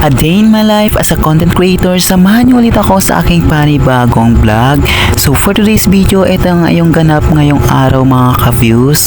A day in my life as a content creator, samahan niyo ulit ako sa aking panibagong vlog. So for today's video, ito nga yung ganap ngayong araw mga ka-views.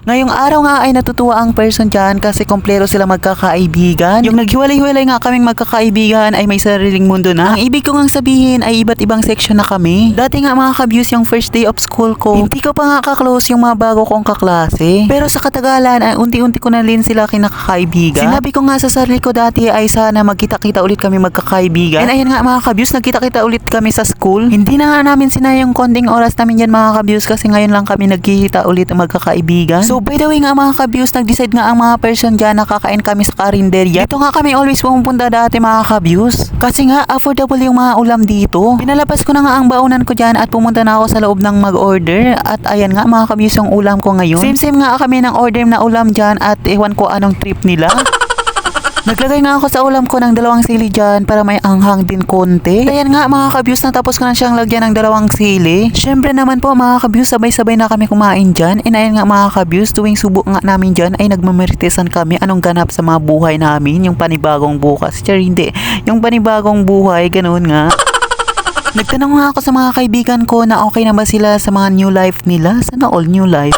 Ngayong araw nga ay natutuwa ang person dyan kasi kompleto sila magkakaibigan. Yung naghiwalay-hiwalay nga kaming magkakaibigan ay may sariling mundo na. Ang ibig ko nga sabihin ay iba't ibang section na kami. Dati nga mga ka-views yung first day of school ko, hindi ko pa nga ka-close yung mga bago kong kaklase. Pero sa katagalan ay unti-unti ko na rin sila kinakakaibigan. Sinabi ko nga sa sarili ko dati ay sana magkita-kita ulit kami magkakaibigan. And ayan nga mga ka-views, nagkita-kita ulit kami sa school. Hindi na nga namin sinayang konting oras namin dyan mga ka-views kasi ngayon lang kami nagkikita ulit magkakaibigan. So by the way nga mga ka-views, nag-decide nga ang mga person dyan na kakain kami sa karinderya. Dito nga kami always pumupunta dati mga ka-views. Kasi nga affordable yung mga ulam dito. Pinalabas ko na nga ang baunan ko dyan at pumunta na ako sa loob ng mag-order. At ayan nga mga ka-views yung ulam ko ngayon. Same nga kami ng order na ulam dyan at ewan ko anong trip nila. Naglagay nga ako sa ulam ko ng 2 sili dyan para may anghang din konti. Ayan nga mga ka-views, natapos ko na siyang lagyan ng 2 sili. Syempre naman po mga ka-views, sabay-sabay na kami kumain dyan. And ayan nga mga ka-views, tuwing subok nga namin dyan ay nagmameritesan kami anong ganap sa mga buhay namin. Yung panibagong bukas. Hindi. Yung panibagong buhay, ganoon nga. Nagtanong nga ako sa mga kaibigan ko na okay na ba sila sa mga new life nila. Sana all new life.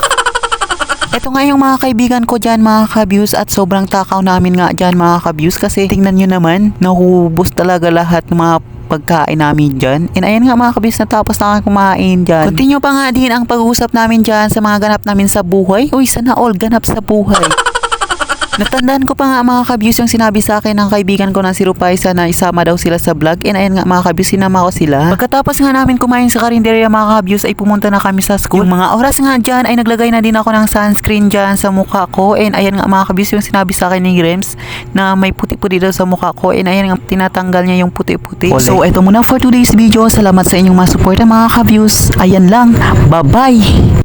Ito nga yung mga kaibigan ko dyan mga ka-views at sobrang takaw namin nga dyan mga ka-views kasi tingnan nyo naman, nahubos talaga lahat ng mga pagkain namin dyan. And ayan nga mga ka-views, natapos na kami kumain dyan. Continue pa nga din ang pag-uusap namin dyan sa mga ganap namin sa buhay. Uy, sana all ganap sa buhay. Natandaan ko pa nga mga ka-views yung sinabi sa akin ng kaibigan ko na si Rupaisa na isama daw sila sa vlog. And ayan nga mga ka-views, sinama ko sila. Pagkatapos nga namin kumain sa karinderya mga ka-views ay pumunta na kami sa school. Yung mga oras nga dyan ay naglagay na din ako ng sunscreen dyan sa mukha ko. And ayan nga mga ka-views yung sinabi sa akin ni Rems na may puti-puti daw sa mukha ko. And ayan nga tinatanggal niya yung puti-puti. So eto muna for today's video. Salamat sa inyong mga support mga ka-views. Ayan lang. Bye-bye!